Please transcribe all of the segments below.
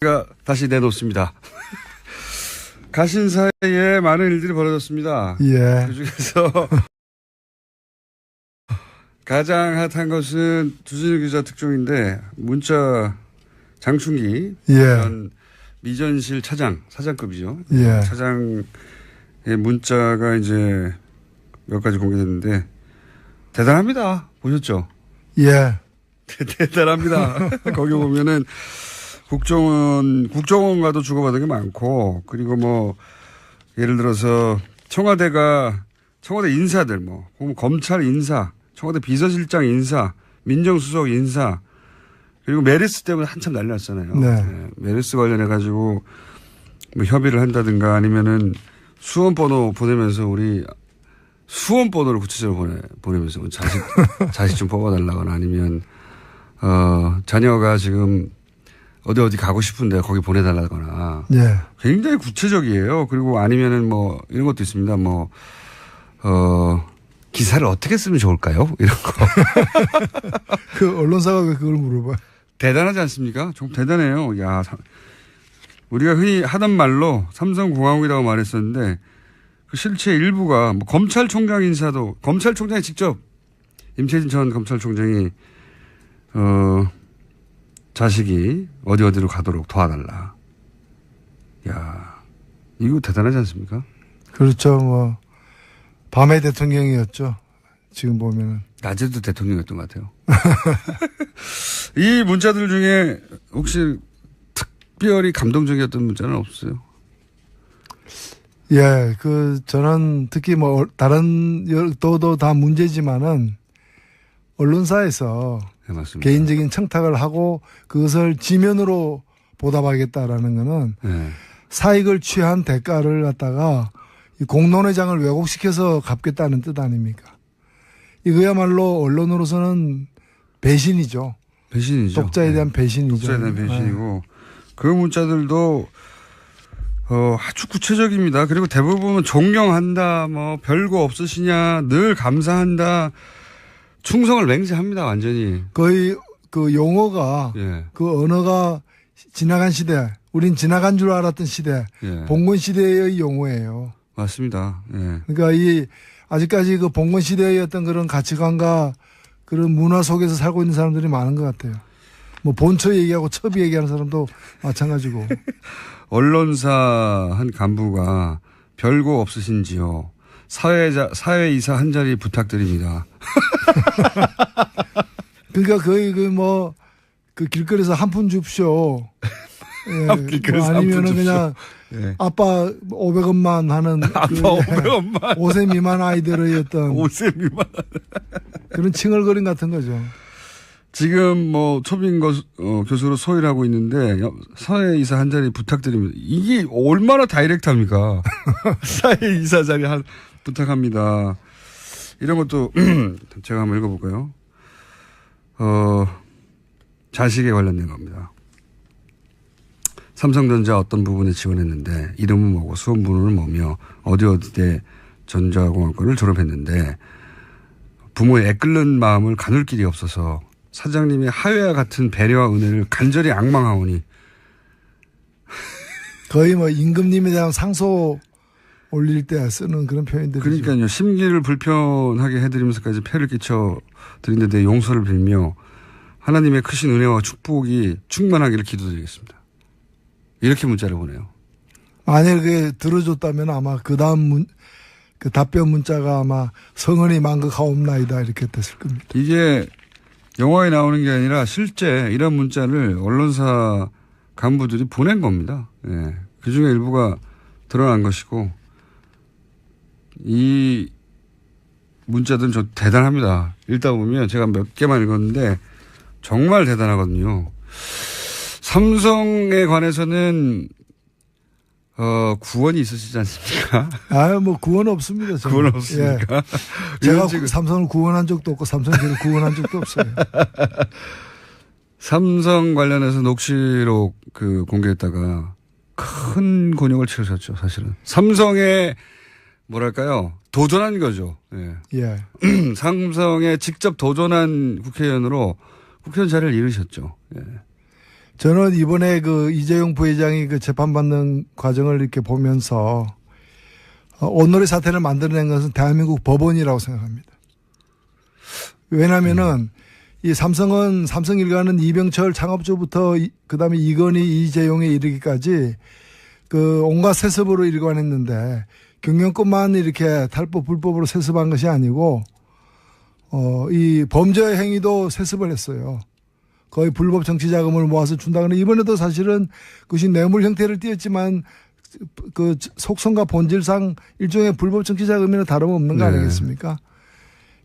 제가 다시 내놓습니다. 가신 사이에 많은 일들이 벌어졌습니다. 예. 그중에서 가장 핫한 것은 주진우 기자 특종인데 문자 장충기 전 미전실 사장급이죠. 예. 차장의 문자가 이제 몇 가지 공개됐는데 대단합니다. 보셨죠? 예. 대단합니다. 거기 보면은 국정원과도 주고받은 게 많고, 그리고 뭐, 예를 들어서, 청와대 인사들, 검찰 인사, 청와대 비서실장 인사, 민정수석 인사, 그리고 메르스 때문에 한참 난리 났잖아요. 네. 네, 메르스 관련해가지고, 뭐 협의를 한다든가 아니면은 수험번호 보내면서 우리 수험번호를 구체적으로 보내면서 자식 좀 뽑아달라거나 아니면, 자녀가 지금 어디 가고 싶은데 거기 보내달라거나. 예. 굉장히 구체적이에요. 그리고 아니면은 뭐 이런 것도 있습니다. 기사를 어떻게 쓰면 좋을까요? 이런 거. 그 언론사가 왜 그걸 물어봐요? 대단하지 않습니까? 좀 대단해요. 야, 우리가 흔히 하던 말로 삼성공화국이라고 말했었는데 그 실체 일부가 뭐 검찰총장이 직접 임채진 전 검찰총장이 자식이 어디로 가도록 도와달라. 야, 이거 대단하지 않습니까? 그렇죠. 밤의 대통령이었죠. 지금 보면은. 낮에도 대통령이었던 것 같아요. 이 문자들 중에 혹시 특별히 감동적이었던 문자는 없어요? 예, 저는 특히 다른, 또 다 문제지만은 언론사에서 네, 맞습니다. 개인적인 청탁을 하고 그것을 지면으로 보답하겠다라는 거는 네. 사익을 취한 대가를 갖다가 이 공론회장을 왜곡시켜서 갚겠다는 뜻 아닙니까? 이거야말로 언론으로서는 배신이죠. 배신이죠. 독자에 대한 배신이죠. 독자에 대한 배신이고 그 문자들도 아주 구체적입니다. 그리고 대부분은 존경한다, 별거 없으시냐, 늘 감사한다. 충성을 맹세합니다, 완전히. 거의 그 용어가, 예. 그 언어가 지나간 시대, 우린 지나간 줄 알았던 시대, 예. 봉건 시대의 용어예요. 맞습니다. 예. 그러니까 아직까지 그 봉건 시대의 어떤 그런 가치관과 그런 문화 속에서 살고 있는 사람들이 많은 것 같아요. 본처 얘기하고 첩이 얘기하는 사람도 마찬가지고. 언론사 한 간부가 별거 없으신지요. 사회이사 한 자리 부탁드립니다. 그러니까 거의 그 길거리에서 한 푼 줍쇼. 예, 길거리에서 아니면은 그냥 예. 아빠 500원만 하는 아빠 500원만 5세 미만 아이들의 어떤 5세 미만 그런 칭얼거림 같은 거죠. 지금 초빙 교수로 소위를 하고 있는데 사회이사 한 자리 부탁드립니다. 이게 얼마나 다이렉트합니까? 사회이사 자리 부탁합니다. 이런 것도 제가 한번 읽어볼까요? 자식에 관련된 겁니다. 삼성전자 어떤 부분에 지원했는데 이름은 뭐고 수험번호는 뭐며 어디에 전자공학과를 졸업했는데 부모의 애끓는 마음을 가눌 길이 없어서 사장님의 하회와 같은 배려와 은혜를 간절히 악망하오니 거의 임금님에 대한 상소 올릴 때 쓰는 그런 표현들이죠. 그러니까요. 심기를 불편하게 해드리면서까지 폐를 끼쳐 드린데 용서를 빌며 하나님의 크신 은혜와 축복이 충만하기를 기도드리겠습니다. 이렇게 문자를 보내요. 만약에 들어줬다면 아마 그 다음 그 답변 문자가 아마 성은이 만극하옵나이다 이렇게 됐을 겁니다. 이게 영화에 나오는 게 아니라 실제 이런 문자를 언론사 간부들이 보낸 겁니다. 예. 그 중에 일부가 드러난 것이고 이 문자들은 저 대단합니다. 읽다 보면 제가 몇 개만 읽었는데 정말 대단하거든요. 삼성에 관해서는 구원이 있으시지 않습니까? 구원 없습니다. 저는. 구원 없습니까? 예. 제가 삼성을 구원한 적도 없고 삼성이 저를 구원한 적도 없어요. 삼성 관련해서 녹취록 공개했다가 큰 곤욕을 치르셨죠, 사실은. 삼성에 도전한 거죠. 예. 예. 삼성에 직접 도전한 국회의원으로 국회의원 자리를 잃으셨죠. 예. 저는 이번에 그 이재용 부회장이 그 재판받는 과정을 이렇게 보면서 오늘의 사태를 만들어낸 것은 대한민국 법원이라고 생각합니다. 왜냐면은 이 삼성 일가는 이병철 창업주부터 그다음에 이건희 이재용에 이르기까지 그 온갖 세습으로 일관했는데 경영권만 이렇게 탈법 불법으로 세습한 것이 아니고 이 범죄 행위도 세습을 했어요. 거의 불법 정치 자금을 모아서 준다거나 이번에도 사실은 그것이 뇌물 형태를 띄었지만 그 속성과 본질상 일종의 불법 정치 자금이나 다름없는 거 아니겠습니까?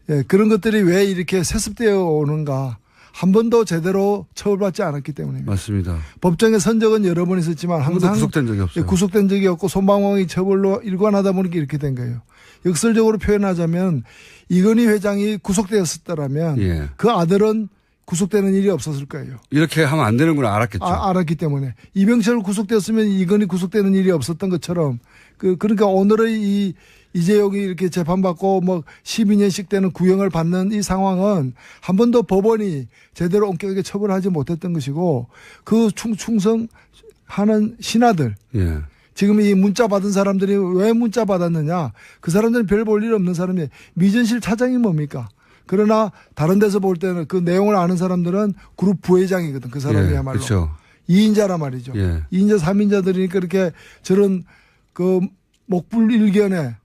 예, 그런 것들이 왜 이렇게 세습되어 오는가. 한 번도 제대로 처벌받지 않았기 때문입니다. 맞습니다. 법정의 선적은 여러 번 있었지만 항상 구속된 적이 없어요. 예, 구속된 적이 없고 손방망이 처벌로 일관하다 보니까 이렇게 된 거예요. 역설적으로 표현하자면 이건희 회장이 구속되었었다라면 예. 그 아들은 구속되는 일이 없었을 거예요. 이렇게 하면 안 되는구나 알았겠죠. 알았기 때문에. 이병철 구속되었으면 이건희 구속되는 일이 없었던 것처럼 그러니까 오늘의 이재용이 이렇게 재판받고 뭐 12년씩 되는 구형을 받는 이 상황은 한 번도 법원이 제대로 엄격하게 처벌하지 못했던 것이고 그 충성하는 신하들. 예. 지금 이 문자 받은 사람들이 왜 문자 받았느냐. 그 사람들은 별 볼 일 없는 사람이에요. 미전실 차장이 뭡니까? 그러나 다른 데서 볼 때는 그 내용을 아는 사람들은 그룹 부회장이거든. 그 사람이야말로. 예, 그렇죠. 2인자란 말이죠. 예. 2인자, 3인자들이니까 이렇게 저런 그 목불일견에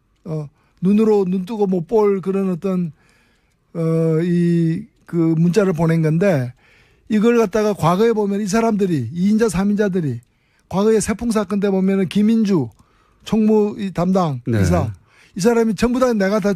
눈으로 눈 뜨고 못 볼 그런 어떤 이 그 문자를 보낸 건데 이걸 갖다가 과거에 보면 이 사람들이 2인자, 3인자들이 과거에 세풍 사건 때 보면은 김인주 총무 담당 네. 이사 이 사람이 전부 다 내가 다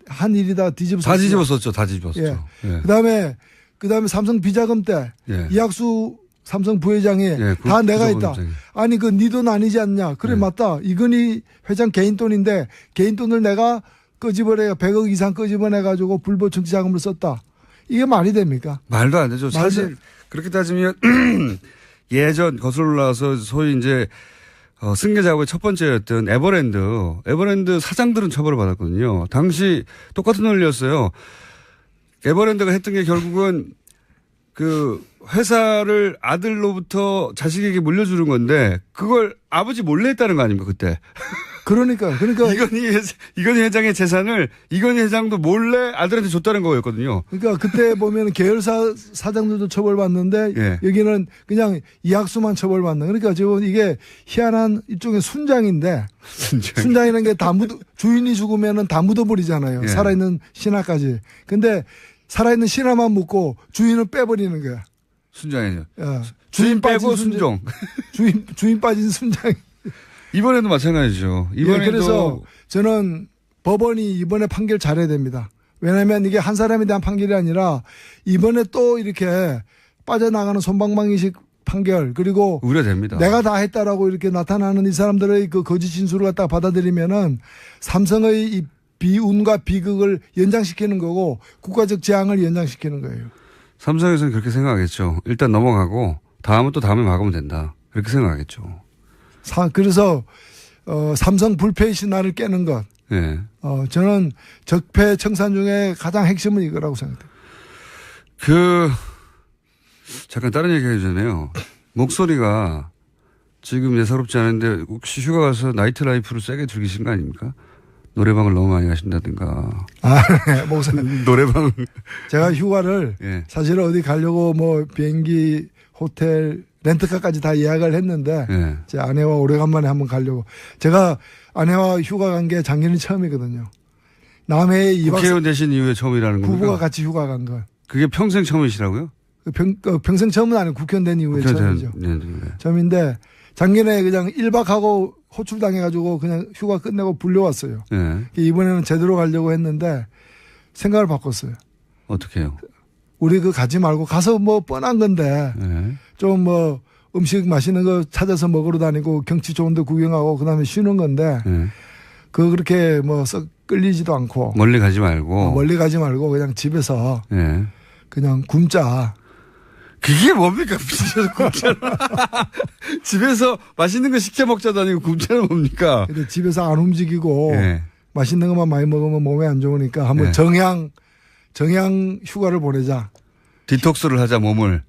한 일이다 뒤집었었죠. 다 뒤집었었죠. 다 뒤집었었죠. 예. 예. 그다음에 삼성 비자금 때 예. 이학수 삼성 부회장이 예, 다 내가 있다. 구속원장이. 아니 그 네 돈 아니지 않냐. 그래 예. 맞다. 이건희 회장 개인 돈인데 개인 돈을 내가 끄집어내 100억 이상 끄집어내 가지고 불법 정치 자금을 썼다. 이게 말이 됩니까? 말도 안 되죠. 사실 그렇게 따지면 예전 거슬러 올라와서 소위 이제 승계 작업의 첫 번째였던 에버랜드 사장들은 처벌을 받았거든요. 당시 똑같은 논리였어요. 에버랜드가 했던 게 결국은 그 회사를 아들로부터 자식에게 물려주는 건데 그걸 아버지 몰래 했다는 거 아닙니까 그때. 그러니까 이건희 회장의 재산을 이건희 회장도 몰래 아들한테 줬다는 거였거든요. 그러니까 그때 보면 계열사 사장들도 처벌받는데 예. 여기는 그냥 이학수만 처벌받는. 그러니까 지금 이게 희한한 일종의 순장인데 순장이라는 게 다 주인이 죽으면은 다 묻어버리잖아요. 예. 살아있는 신하까지. 근데 살아있는 신하만 묻고 주인은 빼버리는 거야. 순장이죠. 야, 주인 빼고 순종. 주인 빠진 순장. 이번에도 마찬가지죠. 이번에도. 예, 그래서 저는 법원이 이번에 판결 잘해야 됩니다. 왜냐하면 이게 한 사람에 대한 판결이 아니라 이번에 또 이렇게 빠져나가는 손방망이식 판결 그리고 우려됩니다. 내가 다 했다라고 이렇게 나타나는 이 사람들의 그 거짓 진술을 갖다가 받아들이면은 삼성의 이 비운과 비극을 연장시키는 거고 국가적 재앙을 연장시키는 거예요. 삼성에서는 그렇게 생각하겠죠. 일단 넘어가고 다음은 또 다음에 막으면 된다. 그렇게 생각하겠죠. 그래서 삼성 불패의 신화를 깨는 것. 예. 저는 적폐 청산 중에 가장 핵심은 이거라고 생각해요. 잠깐 다른 얘기 하기 전에요. 목소리가 지금 예사롭지 않은데 혹시 휴가 가서 나이트 라이프를 세게 즐기신 거 아닙니까? 노래방을 너무 많이 가신다든가. 네, 목소리. 노래방. 제가 휴가를 예. 사실 어디 가려고 뭐 비행기, 호텔, 렌트카까지 다 예약을 했는데 예. 제 아내와 오래간만에 한번 가려고. 제가 아내와 휴가 간 게 작년이 처음이거든요. 남해에 2박 국회의원 되신 이후에 처음이라는 겁니까? 부부가 같이 휴가 간 건. 그게 평생 처음이시라고요? 평생 처음은 아니고 국회의원 된 이후에 처음이죠. 네. 처음인데 작년에 그냥 1박 하고 호출당해가지고 그냥 휴가 끝내고 불려왔어요. 네. 이번에는 제대로 가려고 했는데 생각을 바꿨어요. 어떻게 해요? 우리 가지 말고 가서 뭐 뻔한 건데 네. 좀 뭐 음식 맛있는 거 찾아서 먹으러 다니고 경치 좋은 데 구경하고 그다음에 쉬는 건데 네. 그렇게 뭐 썩 끌리지도 않고 멀리 가지 말고. 멀리 가지 말고 그냥 집에서 네. 그냥 굶자. 그게 뭡니까? 집에서 굶자는. 집에서 맛있는 거 시켜 먹자도 아니고 굶자는 뭡니까? 근데 집에서 안 움직이고 네. 맛있는 것만 많이 먹으면 몸에 안 좋으니까 한번 네. 정향 휴가를 보내자. 디톡스를 하자 몸을.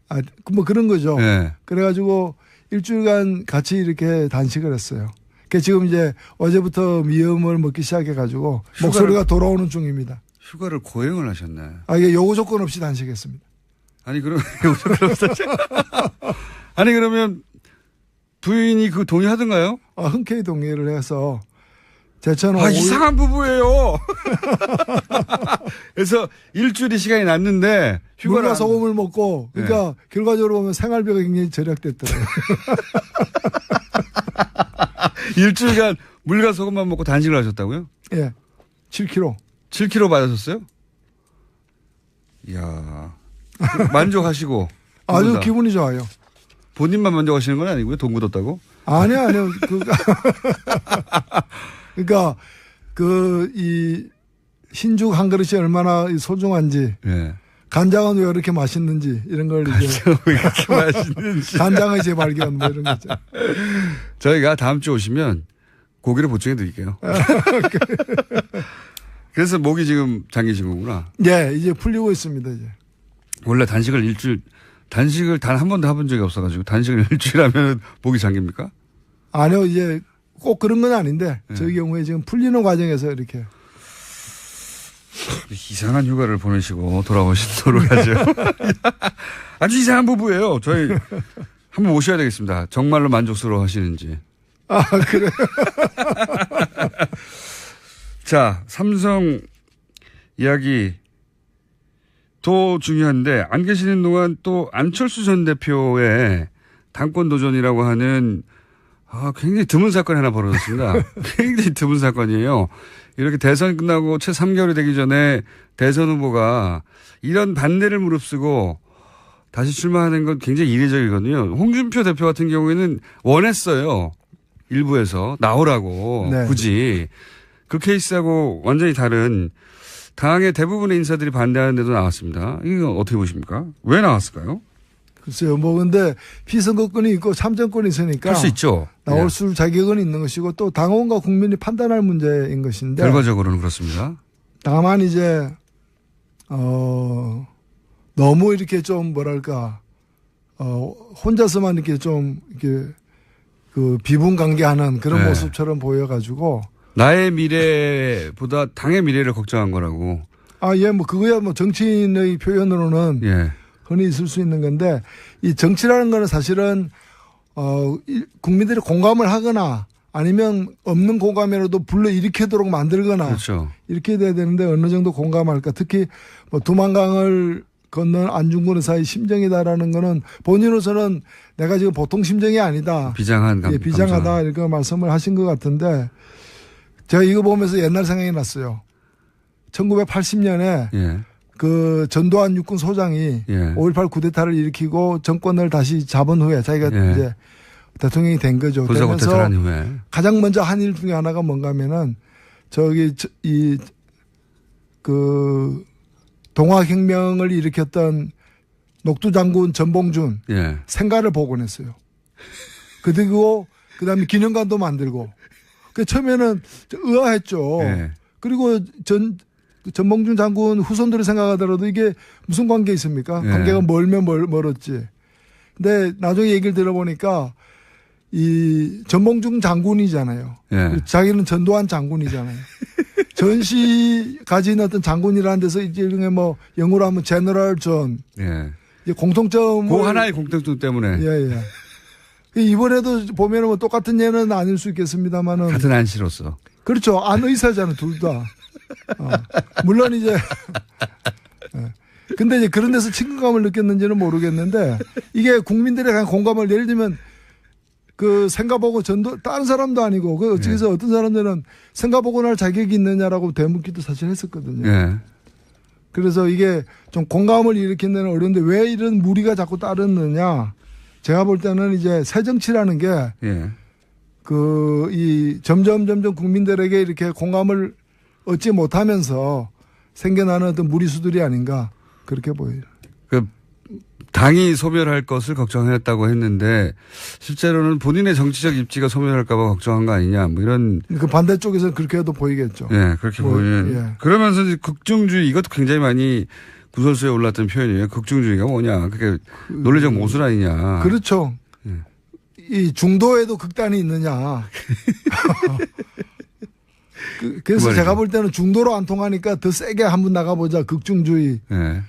뭐 그런 거죠. 예. 그래가지고 일주일간 같이 이렇게 단식을 했어요. 그 지금 이제 어제부터 미음을 먹기 시작해가지고 목소리가 돌아오는 중입니다. 휴가를 고행을 하셨네. 이게 요구 조건 없이 단식했습니다. 아니 그럼 아니 그러면 부인이 그 동의하던가요? 흔쾌히 동의를 해서 제천은 이상한 부부예요. 그래서 일주일이 시간이 났는데 물과 소금을 먹고 그러니까 결과적으로 보면 생활비가 굉장히 절약됐더라고요. 일주일간 물과 소금만 먹고 단식을 하셨다고요? 예. 7kg. 7kg 받으셨어요? 이야. 만족하시고. 아주 기분이 좋아요. 본인만 만족하시는 건 아니고요? 돈 굳었다고? 아니요. 그러니까 이 흰죽 한 그릇이 얼마나 소중한지. 예. 간장은 왜 이렇게 맛있는지 이런 걸 이제 왜 이렇게 맛있는지 간장의 재발견 뭐 이런 거죠. 저희가 다음 주 오시면 고기를 보충해 드릴게요. 그래서 목이 지금 잠기신 거구나. 네, 이제 풀리고 있습니다 이제. 원래 단식을 단 한 번도 해본 적이 없어가지고 단식을 일주일 하면 목이 잠깁니까? 아니요, 이제 꼭 그런 건 아닌데 저희 경우에 지금 풀리는 과정에서 이렇게. 이상한 휴가를 보내시고 돌아오시도록 하죠. 아주 이상한 부부예요. 저희 한번 모셔야 되겠습니다. 정말로 만족스러워 하시는지. 그래요? 자, 삼성 이야기 더 중요한데 안 계시는 동안 또 안철수 전 대표의 당권 도전이라고 하는 굉장히 드문 사건이 하나 벌어졌습니다. 굉장히 드문 사건이에요. 이렇게 대선 끝나고 채 3개월이 되기 전에 대선 후보가 이런 반대를 무릅쓰고 다시 출마하는 건 굉장히 이례적이거든요. 홍준표 대표 같은 경우에는 원했어요. 일부에서 나오라고 네. 굳이. 그 케이스하고 완전히 다른 당의 대부분의 인사들이 반대하는데도 나왔습니다. 이거 어떻게 보십니까? 왜 나왔을까요? 글쎄요, 근데 피선거권이 있고 참정권이 있으니까. 할 수 있죠. 나올 수 자격은 있는 것이고 또 당원과 국민이 판단할 문제인 것인데. 결과적으로는 그렇습니다. 다만 이제, 너무 이렇게 좀 혼자서만 이렇게 좀 이렇게 비분관계하는 그런 모습처럼 보여가지고. 나의 미래보다 당의 미래를 걱정한 거라고. 그거야 정치인의 표현으로는 흔히 있을 수 있는 건데 이 정치라는 거는 사실은 국민들이 공감을 하거나 아니면 없는 공감이라도 불러일으키도록 만들거나 그렇죠. 이렇게 돼야 되는데 어느 정도 공감할까. 특히 두만강을 건넌 안중근 의사의 심정이다라는 거는 본인으로서는 내가 지금 보통 심정이 아니다. 비장하다 이렇게 말씀을 하신 것 같은데 제가 이거 보면서 옛날 생각이 났어요. 1980년에 그 전두환 육군 소장이 5.18 쿠데타를 일으키고 정권을 다시 잡은 후에 자기가 이제 대통령이 된 거죠. 그러면서 가장 먼저 한 일 중에 하나가 뭔가 하면은 동학혁명을 일으켰던 녹두 장군 전봉준 생가를 복원했어요. 그리고 그다음에 기념관도 만들고. 처음에는 의아했죠. 그리고 전봉준 장군 후손들을 생각하더라도 이게 무슨 관계 있습니까? 관계가 멀면 멀었지. 근데 나중에 얘기를 들어보니까 이 전봉준 장군이잖아요. 자기는 전두환 장군이잖아요. 전시 가진 어떤 장군이라는 데서 이제 영어로 하면 제너럴 존. 공통점. 그 하나의 공통점 때문에. 이번에도 보면은 똑같은 예는 아닐 수 있겠습니다만은. 같은 안씨로서. 그렇죠. 안 의사잖아요, 둘 다. 물론 이제. 근데 이제 그런 데서 친근감을 느꼈는지는 모르겠는데 이게 국민들의 그냥 공감을 예를 들면 생가보고 다른 사람도 아니고 어찌해서 어떤 사람들은 생가보고 날 자격이 있느냐라고 되묻기도 사실 했었거든요. 그래서 이게 좀 공감을 일으키는 데는 어려운데 왜 이런 무리가 자꾸 따르느냐. 제가 볼 때는 이제 새 정치라는 게 점점 국민들에게 이렇게 공감을 얻지 못하면서 생겨나는 어떤 무리수들이 아닌가 그렇게 보여요. 당이 소멸할 것을 걱정했다고 했는데 실제로는 본인의 정치적 입지가 소멸할까 봐 걱정한 거 아니냐 이런. 반대쪽에서는 그렇게도 보이겠죠. 그렇게 보이는. 그러면서 이제 국정주의 이것도 굉장히 많이 구설수에 올랐던 표현이 극중주의가 뭐냐. 그게 논리적 모순 아니냐. 그렇죠. 예. 이 중도에도 극단이 있느냐. 그래서 제가 볼 때는 중도로 안 통하니까 더 세게 한번 나가보자. 극중주의. 예.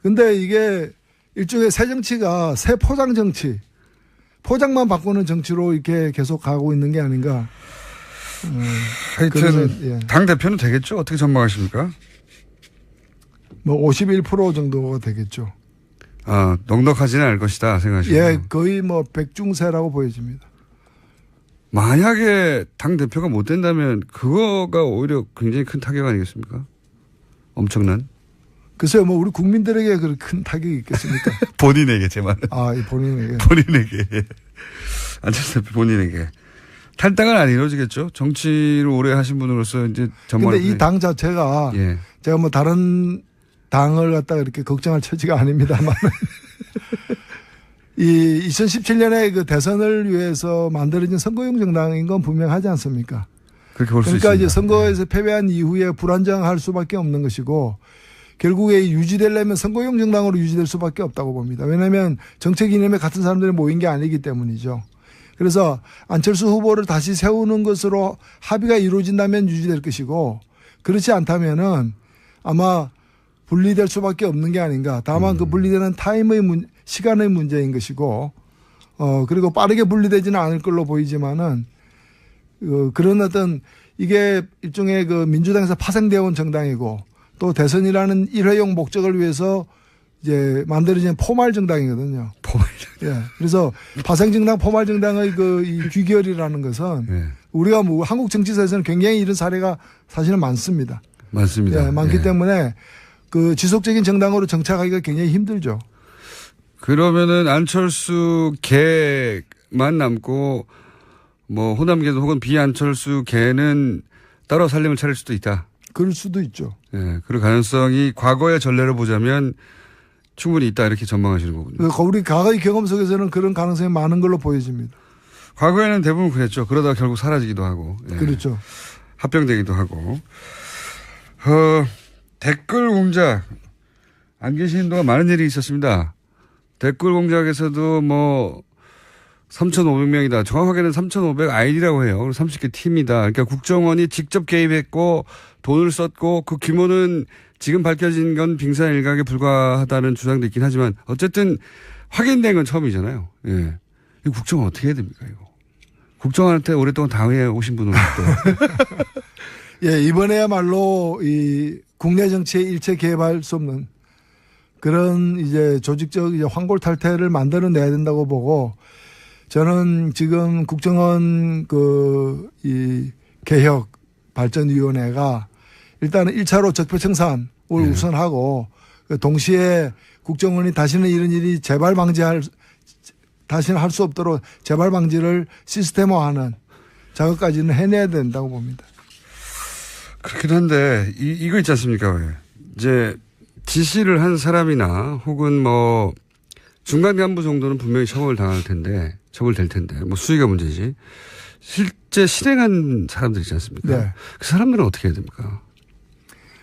근데 이게 일종의 새 정치가 새 포장 정치. 포장만 바꾸는 정치로 이렇게 계속 가고 있는 게 아닌가. 하여튼 그래서, 예. 당대표는 되겠죠? 어떻게 전망하십니까? 뭐 51% 정도가 되겠죠. 아, 넉넉하지는 않을 것이다 생각하시죠? 예, 거의 뭐 백중세라고 보여집니다. 만약에 당대표가 못 된다면 그거가 오히려 굉장히 큰 타격 아니겠습니까? 엄청난. 글쎄요, 뭐 우리 국민들에게 그런 큰 타격이 있겠습니까? 본인에게 제 말은. 아, 이 본인에게. 본인에게. 안철수 대표 본인에게. 탈당은 안 이루어지겠죠? 정치를 오래 하신 분으로서 이제 전망. 근데 이 당 자체가 예. 제가 뭐 다른 당을 갖다가 이렇게 걱정할 처지가 아닙니다만 이 2017년에 그 대선을 위해서 만들어진 선거용 정당인 건 분명하지 않습니까? 그렇게 볼 수 있습니다. 그러니까 이제 선거에서 패배한 이후에 불안정할 수밖에 없는 것이고 결국에 유지되려면 선거용 정당으로 유지될 수밖에 없다고 봅니다. 왜냐하면 정책 이념에 같은 사람들이 모인 게 아니기 때문이죠. 그래서 안철수 후보를 다시 세우는 것으로 합의가 이루어진다면 유지될 것이고 그렇지 않다면은 아마 분리될 수밖에 없는 게 아닌가. 다만 그 분리되는 시간의 문제인 것이고 그리고 빠르게 분리되지는 않을 걸로 보이지만은 그런 어떤 이게 일종의 그 민주당에서 파생되어 온 정당이고 또 대선이라는 일회용 목적을 위해서 이제 만들어진 포말 정당이거든요. 포말. 예. 그래서 파생 정당, 포말 정당의 그 이 귀결이라는 것은 예. 우리가 뭐 한국 정치사에서는 굉장히 이런 사례가 사실은 많습니다. 많습니다. 예, 많기 예. 때문에 그 지속적인 정당으로 정착하기가 굉장히 힘들죠. 그러면은 안철수 개만 남고 뭐 호남계도 혹은 비안철수 개는 따로 살림을 차릴 수도 있다. 그럴 수도 있죠. 예, 그럴 가능성이 과거의 전례를 보자면 충분히 있다 이렇게 전망하시는 거군요. 우리 과거의 경험 속에서는 그런 가능성이 많은 걸로 보여집니다. 과거에는 대부분 그랬죠. 그러다가 결국 사라지기도 하고. 예. 그렇죠. 합병되기도 하고. 댓글 공작. 안 계시는 동안 많은 일이 있었습니다. 댓글 공작에서도 뭐 3,500명이다. 정확하게는 3,500 아이디라고 해요. 그리고 30개 팀이다. 그러니까 국정원이 직접 개입했고 돈을 썼고 그 규모는 지금 밝혀진 건 빙산일각에 불과하다는 주장도 있긴 하지만 어쨌든 확인된 건 처음이잖아요. 예. 이 국정원 어떻게 해야 됩니까, 이거? 국정원한테 오랫동안 당해 오신 분은 또. 예, 이번에야말로 이 국내 정치에 일체 개입할 수 없는 그런 이제 조직적 이제 환골탈태를 만들어내야 된다고 보고 저는 지금 국정원 이 개혁 발전위원회가 일단은 1차로 적폐청산을 우선하고 동시에 국정원이 다시는 이런 일이 다시는 할 수 없도록 재발 방지를 시스템화하는 작업까지는 해내야 된다고 봅니다. 그렇긴 한데 이거 있지 않습니까? 왜? 이제 지시를 한 사람이나 혹은 뭐 중간 간부 정도는 분명히 처벌될 텐데 뭐 수위가 문제지. 실제 실행한 사람들 있지 않습니까? 네. 그 사람들은 어떻게 해야 됩니까?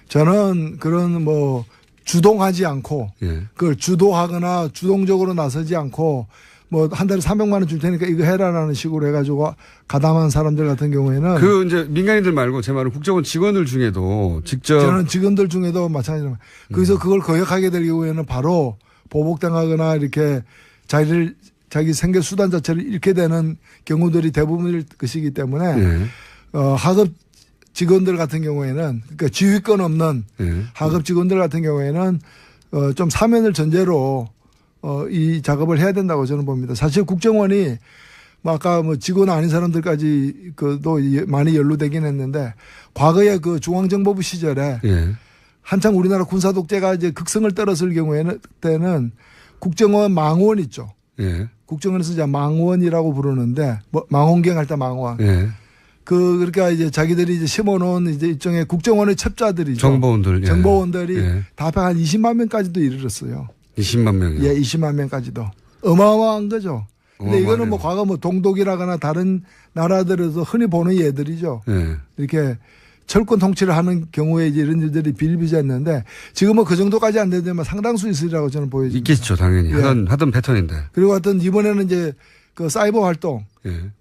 저는 그런 뭐 주동하지 않고 예. 그걸 주도하거나 주동적으로 나서지 않고 뭐 한 달에 300만 원 줄 테니까 이거 해라라는 식으로 해가지고 가담한 사람들 같은 경우에는 그 이제 민간인들 말고 제 말은 국정원 직원들 중에도 직접 저는 직원들 중에도 마찬가지로 거기서 그걸 거역하게 될 경우에는 바로 보복당하거나 이렇게 자기 생계 수단 자체를 잃게 되는 경우들이 대부분일 것이기 때문에 예. 하급 직원들 같은 경우에는 그러니까 지휘권 없는 예. 하급 직원들 같은 경우에는 좀 사면을 전제로 이 작업을 해야 된다고 저는 봅니다. 사실 국정원이 뭐 아까 뭐 직원 아닌 사람들까지 그도 많이 연루되긴 했는데 과거에 그 중앙정보부 시절에 예. 한창 우리나라 군사 독재가 이제 극성을 떨었을 경우에는 때는 국정원 망원 있죠. 예. 국정원에서 이제 망원이라고 부르는데 뭐 망원경 할 때 망원. 예. 그러니까 이제 자기들이 이제 심어놓은 이제 일종의 국정원의 첩자들이죠. 정보원들. 예. 정보원들이 예. 다 합해 한 20만 명까지도 이르렀어요. 20만 명이요. 예, 20만 명까지도. 어마어마한 거죠. 근데 어마어마하네요. 이거는 뭐 과거 뭐 동독이라거나 다른 나라들에서 흔히 보는 예들이죠. 예. 이렇게 철권 통치를 하는 경우에 이제 이런 일들이 비일비재했는데 지금은 그 정도까지 안 되지만 상당수 있으리라고 저는 보여집니다. 있겠죠, 당연히. 예. 하던 패턴인데. 그리고 하여튼 이번에는 이제 그 사이버 활동, 예.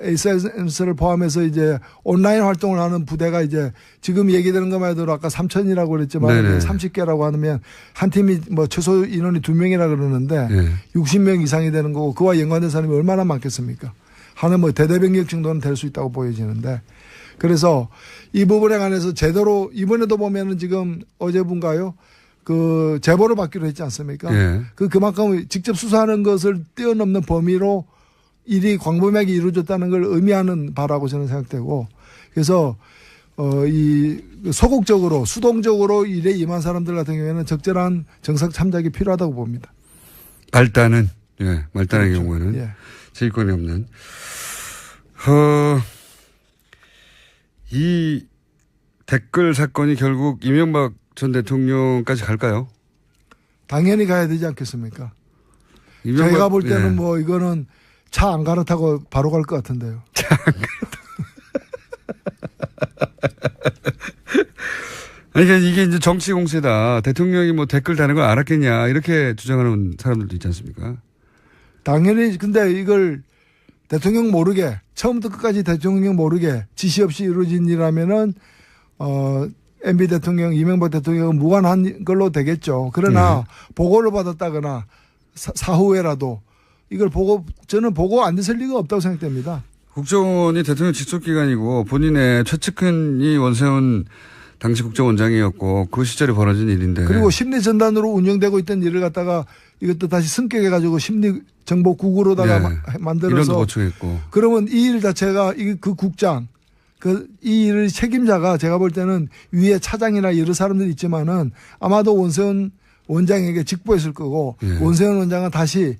ASMS를 포함해서 이제 온라인 활동을 하는 부대가 이제 지금 얘기되는 것만 해도 아까 3,000이라고 그랬지만 30개라고 하면 한 팀이 뭐 최소 인원이 2명이라 그러는데 60명 이상이 되는 거고 그와 연관된 사람이 얼마나 많겠습니까? 하는 뭐 대대변격 정도는 될 수 있다고 보여지는데 그래서 이 부분에 관해서 제대로 이번에도 보면은 지금 어제분가요? 그 제보를 받기로 했지 않습니까? 그만큼 직접 수사하는 것을 뛰어넘는 범위로 일이 광범위하게 이루어졌다는 걸 의미하는 바라고 저는 생각되고 그래서 이 소극적으로 수동적으로 일에 임한 사람들 같은 경우에는 적절한 정상 참작이 필요하다고 봅니다. 말단의 그렇죠. 경우에는 제일권이 없는 이 댓글 사건이 결국 이명박 전 대통령까지 갈까요? 당연히 가야 되지 않겠습니까? 저희가 볼 때는 뭐 이거는 차 안 갈아타고 바로 갈 것 같은데요. 차 안 아니, 그러니까 이게 이제 정치 공세다. 대통령이 뭐 댓글 다는 걸 알았겠냐. 이렇게 주장하는 사람들도 있지 않습니까? 당연히 근데 이걸 대통령 모르게 처음부터 끝까지 대통령 모르게 지시 없이 이루어진 일이라면은 MB 대통령, 이명박 대통령은 무관한 걸로 되겠죠. 그러나 보고를 받았다거나 사후에라도 이걸 보고 저는 보고 안 됐을 리가 없다고 생각됩니다. 국정원이 대통령 직속기관이고 본인의 최측근이 원세훈 당시 국정원장이었고 그 시절에 벌어진 일인데. 그리고 심리전단으로 운영되고 있던 일을 갖다가 이것도 다시 승격해가지고 심리정보국으로다가 만들어서. 이론도 거쳐했고. 그러면 이 일 자체가 그 국장, 이 일의 책임자가 제가 볼 때는 위에 차장이나 여러 사람들이 있지만은 아마도 원세훈 원장에게 직보했을 거고 원세훈 원장은 다시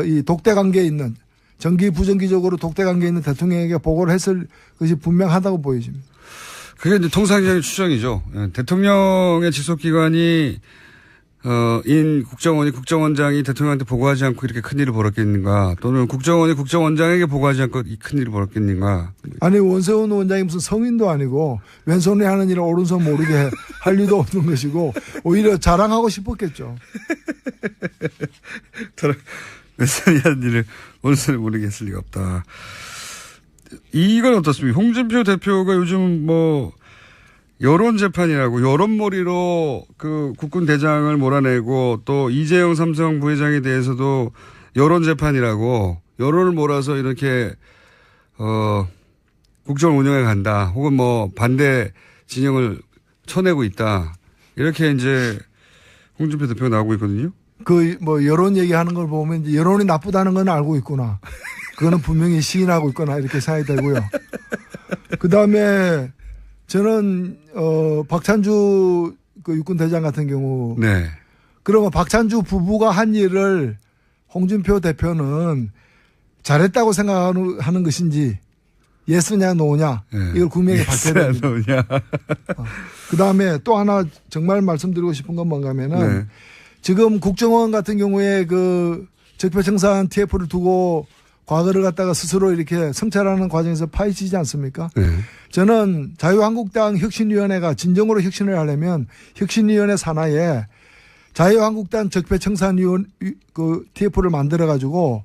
이 독대 관계에 있는 정기 부정기적으로 독대 관계에 있는 대통령에게 보고를 했을 것이 분명하다고 보여집니다. 그게 이제 통상적인 추정이죠. 대통령의 직속기관이 인 국정원이 국정원장이 대통령한테 보고하지 않고 이렇게 큰 일을 벌였겠는가 또는 국정원이 국정원장에게 보고하지 않고 이 큰 일을 벌였겠는가. 아니 원세훈 원장이 무슨 성인도 아니고 왼손에 하는 일을 오른손 모르게 할 리도 없는 것이고 오히려 자랑하고 싶었겠죠. 왼손이 하는 일을 오른손에 모르게 했을 리가 없다. 이건 어떻습니까? 홍준표 대표가 요즘 뭐 여론 재판이라고 여론몰이로 그 국군 대장을 몰아내고 또 이재용 삼성 부회장에 대해서도 여론 재판이라고 여론을 몰아서 이렇게 국정을 운영해 간다. 혹은 뭐 반대 진영을 쳐내고 있다. 이렇게 이제 홍준표 대표가 나오고 있거든요. 그 뭐 여론 얘기하는 걸 보면 이제 여론이 나쁘다는 건 알고 있구나. 그거는 분명히 시인하고 있거나 이렇게 생각이 들고요. 그 다음에 저는 박찬주 그 육군 대장 같은 경우. 그러면 박찬주 부부가 한 일을 홍준표 대표는 잘했다고 생각하는 것인지 예스냐 노냐 이걸 분명히 밝혀야 됩니다. 그 다음에 또 하나 정말 말씀드리고 싶은 건 뭔가 하면은 지금 국정원 같은 경우에 그 적폐청산 TF를 두고 과거를 갖다가 스스로 이렇게 성찰하는 과정에서 파헤치지 않습니까? 저는 자유한국당 혁신위원회가 진정으로 혁신을 하려면 혁신위원회 산하에 자유한국당 적폐청산위원 그 TF를 만들어 가지고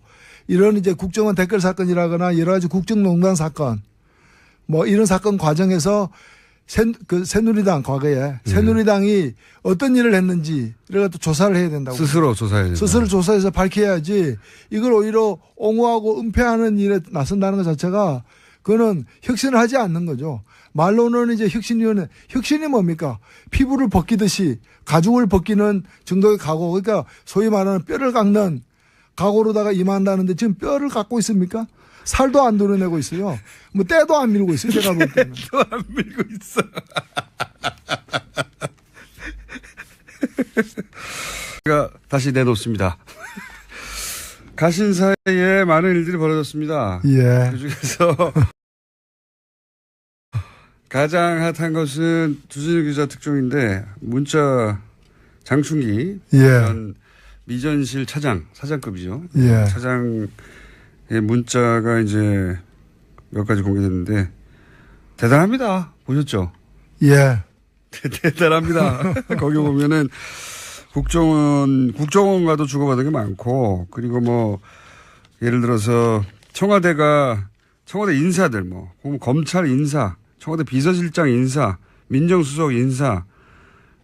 이런 이제 국정원 댓글 사건이라거나 여러 가지 국정농단 사건 뭐 이런 사건 과정에서 새누리당 과거에 새누리당이 어떤 일을 했는지 이래가 또 조사를 해야 된다고. 스스로 조사해야 된다. 스스로 조사해서 밝혀야지 이걸 오히려 옹호하고 은폐하는 일에 나선다는 것 자체가 그거는 혁신을 하지 않는 거죠. 말로는 이제 혁신위원회, 혁신이 뭡니까? 피부를 벗기듯이 가죽을 벗기는 정도의 각오. 그러니까 소위 말하는 뼈를 깎는 각오로다가 임한다는데 지금 뼈를 깎고 있습니까? 살도 안 도려내고 있어요. 뭐 때도 안 밀고 있어요. 제가 볼 때는. 때도 안 밀고 있어. 제가 다시 내놓습니다. 가신 사이에 많은 일들이 벌어졌습니다. 그중에서 가장 핫한 것은 주진우 기자 특종인데 문자 장충기 전 미전실 차장, 사장급이죠. 차장의 문자가 이제 몇 가지 공개됐는데 대단합니다. 보셨죠? 예. 대단합니다. 거기 보면은 국정원과도 주고받은 게 많고, 그리고 뭐, 예를 들어서 청와대 인사들 뭐, 혹은 검찰 인사, 청와대 비서실장 인사, 민정수석 인사,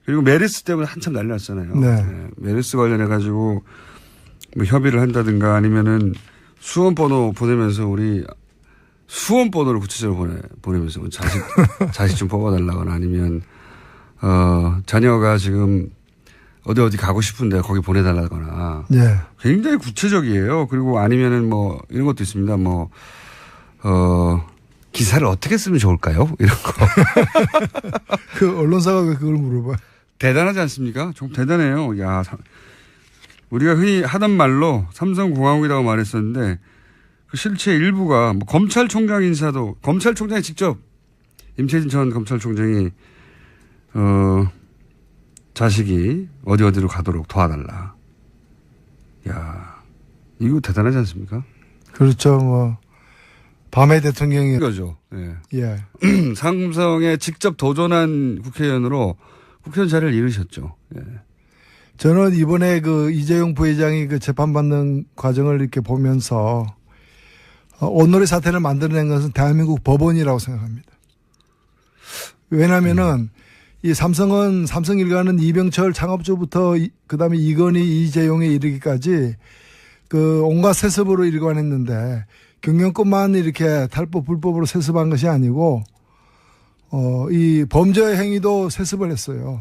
그리고 메르스 때문에 한참 난리 났잖아요. 네. 네, 메르스 관련해가지고 뭐 협의를 한다든가 아니면은 수험번호 보내면서 우리 수험번호를 구체적으로 보내면서 자식 좀 뽑아달라거나 아니면, 자녀가 지금 어디 가고 싶은데 거기 보내달라거나. 예. 굉장히 구체적이에요. 그리고 아니면은 뭐 이런 것도 있습니다. 뭐, 기사를 어떻게 쓰면 좋을까요? 이런 거. 그 언론사가 왜 그걸 물어봐? 대단하지 않습니까? 좀 대단해요. 야, 우리가 흔히 하던 말로 삼성공화국이라고 말했었는데 그 실체 일부가 뭐 검찰총장 인사도 검찰총장이 직접 임채진 전 검찰총장이 자식이 어디로 가도록 도와달라. 야, 이거 대단하지 않습니까? 그렇죠. 뭐 밤의 대통령이 이거죠. 예. 예. 삼성에 직접 도전한 국회의원으로 국회의원 자리를 잃으셨죠. 예. 저는 이번에 그 이재용 부회장이 그 재판받는 과정을 이렇게 보면서 오늘의 사태를 만들어낸 것은 대한민국 법원이라고 생각합니다. 왜냐면은 이 삼성 일가는 이병철 창업주부터 그다음에 이건희 이재용에 이르기까지 그 온갖 세습으로 일관했는데 경영권만 이렇게 탈법 불법으로 세습한 것이 아니고 이 범죄 행위도 세습을 했어요.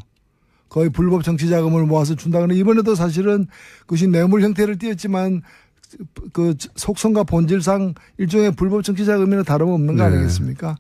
거의 불법 정치 자금을 모아서 준다거나 이번에도 사실은 그것이 뇌물 형태를 띄었지만 그 속성과 본질상 일종의 불법 정치 자금이나 다름없는 거 네. 아니겠습니까?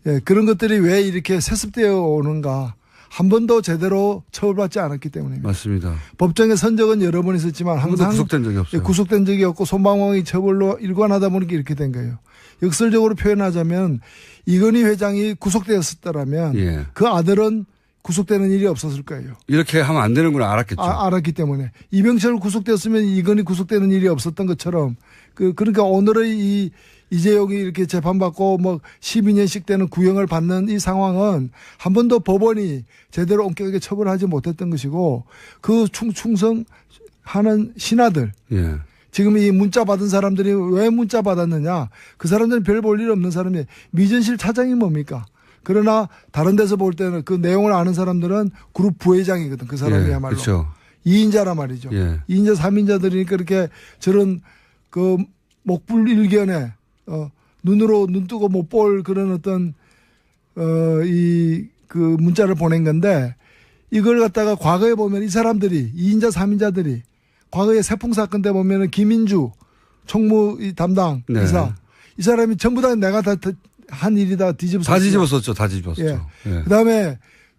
예, 그런 것들이 왜 이렇게 세습되어 오는가? 한 번도 제대로 처벌받지 않았기 때문입니다. 맞습니다. 법정의 선적은 여러 번 있었지만 한 번도 항상 구속된 적이 없어요. 예, 구속된 적이 없고 손방망이 처벌로 일관하다 보니까 이렇게 된 거예요. 역설적으로 표현하자면 이건희 회장이 구속되었었다라면 예. 그 아들은 구속되는 일이 없었을 거예요. 이렇게 하면 안 되는 걸 알았겠죠. 알았기 때문에 이병철 구속되었으면 이건희 구속되는 일이 없었던 것처럼 그러니까 오늘의 이재용이 이렇게 재판받고 뭐 12년씩 되는 구형을 받는 이 상황은 한 번도 법원이 제대로 엄격하게 처벌하지 못했던 것이고 그 충성하는 신하들 예. 지금 이 문자 받은 사람들이 왜 문자 받았느냐 그 사람들은 별 볼 일 없는 사람이 미전실 차장이 뭡니까? 그러나 다른 데서 볼 때는 그 내용을 아는 사람들은 그룹 부회장이거든. 그 사람이야말로. 예, 그렇죠. 2인자란 말이죠. 예. 2인자, 3인자들이니까 그렇게 저런 그 목불일견에 눈으로 눈 뜨고 못 볼 그런 어떤 이 그 문자를 보낸 건데 이걸 갖다가 과거에 보면 이 사람들이 2인자, 3인자들이 과거에 세풍 사건 때 보면은 김인주 총무 담당 네. 이사 이 사람이 전부 다 내가 한 일이다 뒤집었어. 다 뒤집었었죠. 다 뒤집었었죠. 예. 예.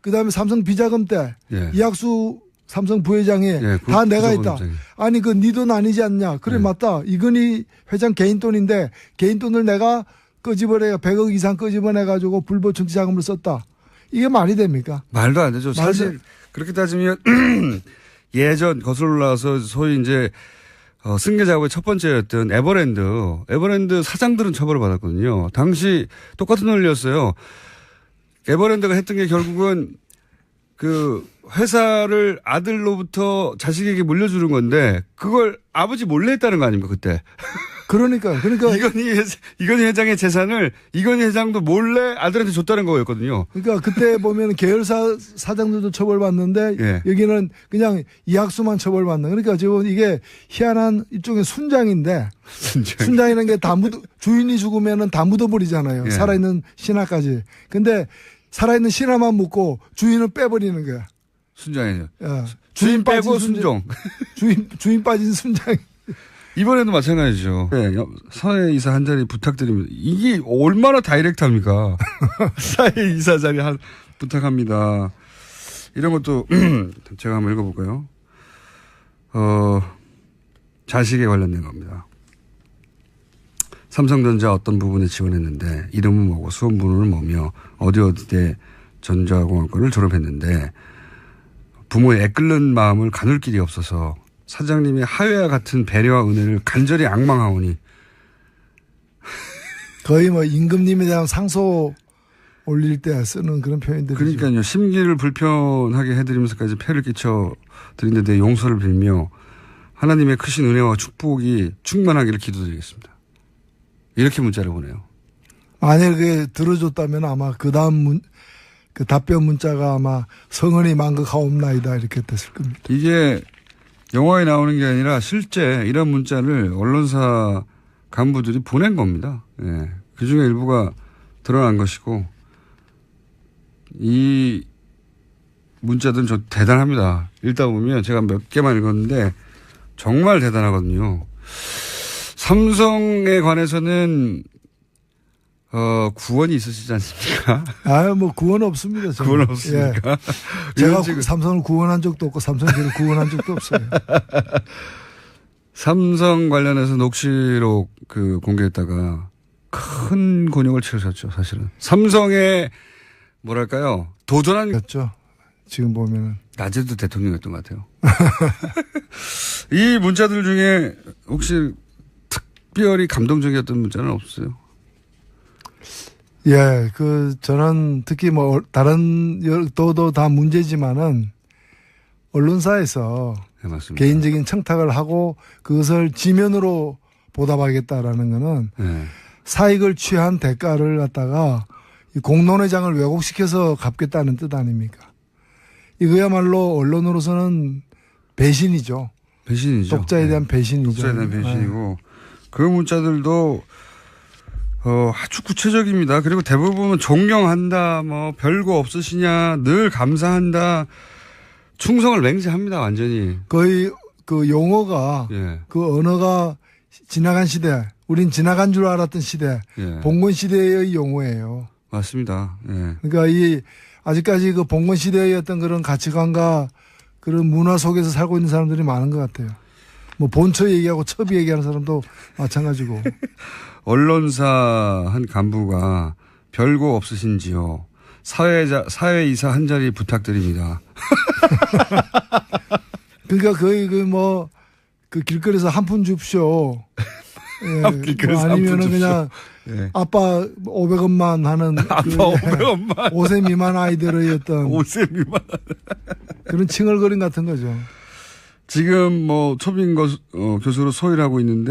그다음에 삼성 비자금 때 예. 이학수 삼성 부회장이 예, 다 내가 있다. 구속원장이. 아니 그 네 돈 아니지 않냐? 그래 예. 맞다. 이건희 회장 개인 돈인데 개인 돈을 내가 끄집어내 100억 이상 끄집어내 가지고 불법 정치 자금을 썼다. 이게 말이 됩니까? 말도 안 되죠. 사실 그렇게 따지면 예전 거슬러 올라와서 소위 이제 승계 작업의 첫 번째였던 에버랜드 사장들은 처벌을 받았거든요. 당시 똑같은 논리였어요. 에버랜드가 했던 게 결국은 그 회사를 아들로부터 자식에게 물려주는 건데 그걸 아버지 몰래 했다는 거 아닙니까 그때. 그러니까 이건희 회장의 재산을 이건희 회장도 몰래 아들한테 줬다는 거였거든요. 그러니까 그때 보면 계열사 사장들도 처벌받는데 예. 여기는 그냥 이학수만 처벌받는. 그러니까 지금 이게 희한한 일종의 순장인데 순장이라는 게 다 주인이 죽으면은 다 묻어버리잖아요. 예. 살아있는 신하까지. 근데 살아있는 신하만 묻고 주인을 빼버리는 거야. 순장이죠. 야, 주인 빠진 빼고 순종. 주인 빠진 순장. 이번에도 마찬가지죠. 네, 사회 이사 한 자리 부탁드립니다. 이게 얼마나 다이렉트합니까? 사회 이사 자리 부탁합니다. 이런 것도 제가 한번 읽어볼까요? 자식에 관련된 겁니다. 삼성전자 어떤 부분에 지원했는데 이름은 뭐고 수험번호는 뭐며 어디에 전자공학과를 졸업했는데 부모의 애끓는 마음을 가눌 길이 없어서 사장님의 하회와 같은 배려와 은혜를 간절히 악망하오니 거의 뭐 임금님에 대한 상소 올릴 때 쓰는 그런 표현들이죠. 그러니까요. 심기를 불편하게 해드리면서까지 폐를 끼쳐 드린데 용서를 빌며 하나님의 크신 은혜와 축복이 충만하기를 기도드리겠습니다. 이렇게 문자를 보내요. 만약에 들어줬다면 아마 그 다음 그 답변 문자가 아마 성은이 만극하옵나이다 이렇게 됐을 겁니다. 이게 영화에 나오는 게 아니라 실제 이런 문자를 언론사 간부들이 보낸 겁니다. 예. 그 중에 일부가 드러난 것이고 이 문자들은 저 대단합니다. 읽다 보면 제가 몇 개만 읽었는데 정말 대단하거든요. 삼성에 관해서는 구원이 있으시지 않습니까? 뭐 구원 없습니다. 저는. 구원 없습니까? 예. 제가 삼성을 구원한 적도 없고 삼성이 저를 구원한 적도 없어요. 삼성 관련해서 녹취록 공개했다가 큰 곤욕을 치르셨죠, 사실은. 삼성의 뭐랄까요, 도전한. 그렇죠. 지금 보면은. 낮에도 대통령이었던 것 같아요. 이 문자들 중에 혹시 특별히 감동적이었던 문자는 없어요? 예, 저는 특히 다른, 또 다 문제지만은 언론사에서 네, 맞습니다. 개인적인 청탁을 하고 그것을 지면으로 보답하겠다라는 거는 네. 사익을 취한 대가를 갖다가 이 공론회장을 왜곡시켜서 갚겠다는 뜻 아닙니까? 이거야말로 언론으로서는 배신이죠. 배신이죠. 독자에 대한 배신이죠. 독자에 대한 배신이고 그 문자들도 아주 구체적입니다. 그리고 대부분 존경한다, 별거 없으시냐, 늘 감사한다, 충성을 맹세합니다, 완전히. 거의 용어가, 예. 언어가 지나간 시대, 우린 지나간 줄 알았던 시대, 예. 봉건 시대의 용어예요. 맞습니다. 예. 그러니까 아직까지 봉건 시대의 어떤 그런 가치관과 그런 문화 속에서 살고 있는 사람들이 많은 것 같아요. 본처 얘기하고 첩이 얘기하는 사람도 마찬가지고. 언론사 한 간부가 별거 없으신지요. 사회이사 한 자리 부탁드립니다. 그러니까 거의 길거리에서 한 푼 줍쇼. 예, 길거리에서 아니면은 그냥 예. 아빠 500원만 하는 아빠 500원만 5세 미만 아이들의 어떤 5세 미만 그런 칭얼거림 같은 거죠. 지금 초빙 교수로 소위를 하고 있는데